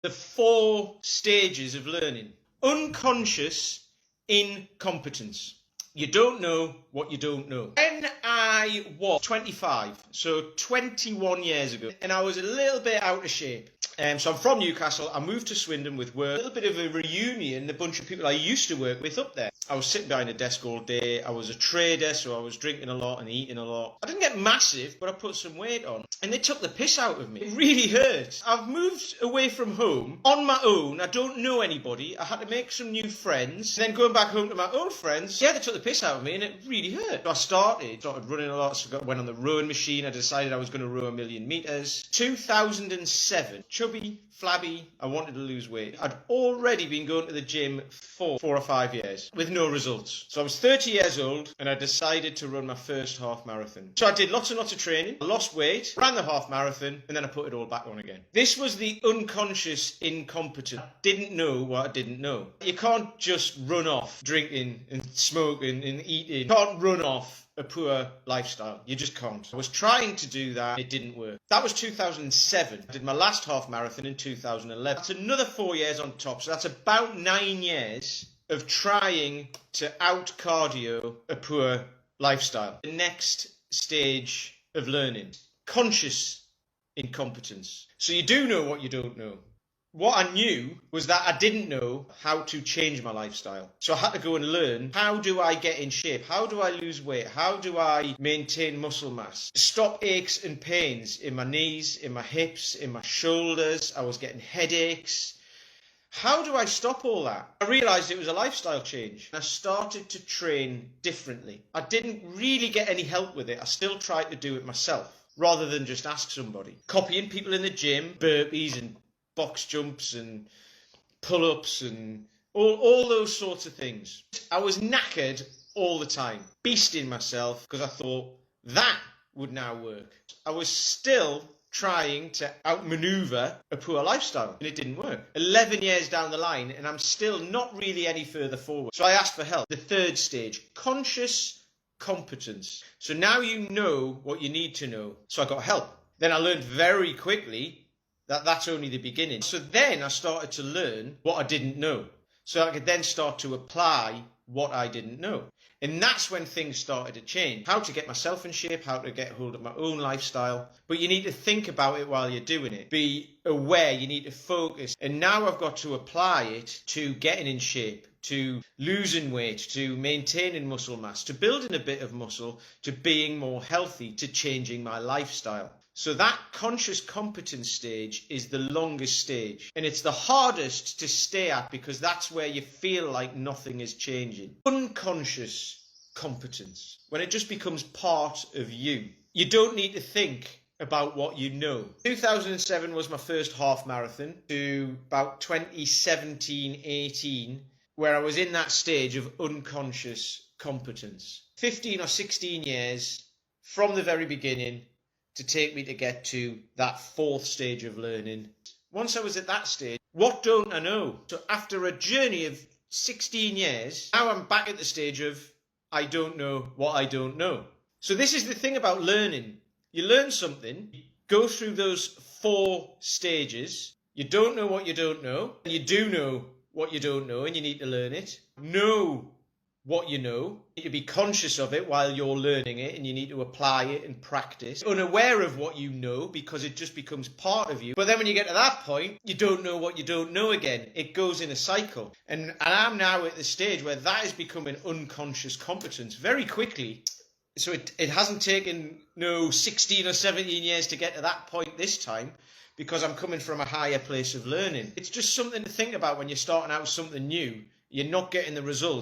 The 4 stages of learning. Unconscious incompetence. You don't know what you don't know. When I was 25, so 21 years ago, and I was a little bit out of shape. So I'm from Newcastle. I moved to Swindon with work. A little bit of a reunion, a bunch of people I used to work with up there. I was sitting behind a desk all day. I was a trader, so I was drinking a lot and eating a lot. I didn't get massive, but I put some weight on. And they took the piss out of me. It really hurt. I've moved away from home on my own. I don't know anybody. I had to make some new friends. Then going back home to my old friends, yeah, they took the piss out of me and it really hurt. So I started running a lot, so I went on the rowing machine. I decided I was going to row 1,000,000 meters. 2007, chubby, flabby, I wanted to lose weight. I'd already been going to the gym for 4 or 5 years with no results. So I was 30 years old and I decided to run my first half marathon. So I did lots and lots of training, I lost weight, ran the half marathon, and then I put it all back on again. This was the unconscious incompetence. I didn't know what I didn't know. You can't just run off drinking and smoking and eating. You can't run off a poor lifestyle. You just can't. I was trying to do that. It didn't work. That was 2007. I did my last half marathon in 2011. That's another 4 years on top. So that's about 9 years of trying to out cardio a poor lifestyle. The next stage of learning. Conscious incompetence. So you do know what you don't know. What I knew was that I didn't know how to change my lifestyle. So I had to go and learn, how do I get in shape? How do I lose weight? How do I maintain muscle mass? Stop aches and pains in my knees, in my hips, in my shoulders. I was getting headaches. How do I stop all that? I realised it was a lifestyle change. I started to train differently. I didn't really get any help with it. I still tried to do it myself rather than just ask somebody. Copying people in the gym, burpees and box jumps and pull-ups and all those sorts of things. I was knackered all the time, beasting myself because I thought that would now work. I was still trying to outmaneuver a poor lifestyle and it didn't work. 11 years down the line and I'm still not really any further forward. So I asked for help. The 3rd stage, conscious competence. So now you know what you need to know. So I got help. Then I learned very quickly that's only the beginning. So then I started to learn what I didn't know. So I could then start to apply what I didn't know. And that's when things started to change. How to get myself in shape, how to get hold of my own lifestyle. But you need to think about it while you're doing it. Be aware, you need to focus. And now I've got to apply it to getting in shape, to losing weight, to maintaining muscle mass, to building a bit of muscle, to being more healthy, to changing my lifestyle. So that conscious competence stage is the longest stage and it's the hardest to stay at because that's where you feel like nothing is changing. Unconscious competence, when it just becomes part of you. You don't need to think about what you know. 2007 was my first half marathon to about 2017-18 where I was in that stage of unconscious competence. 15 or 16 years from the very beginning to take me to get to that 4th stage of learning. Once I was at that stage, what don't I know? So after a journey of 16 years, now I'm back at the stage of I don't know what I don't know. So this is the thing about learning. You learn something, you go through those 4 stages, you don't know what you don't know, and you do know what you don't know and you need to learn it. Know what you know, you need to be conscious of it while you're learning it and you need to apply it and practice. Unaware of what you know because it just becomes part of you. But then when you get to that point, you don't know what you don't know again. It goes in a cycle. And I'm now at the stage where that is becoming unconscious competence very quickly. So it hasn't taken 16 or 17 years to get to that point this time because I'm coming from a higher place of learning. It's just something to think about when you're starting out something new. You're not getting the result.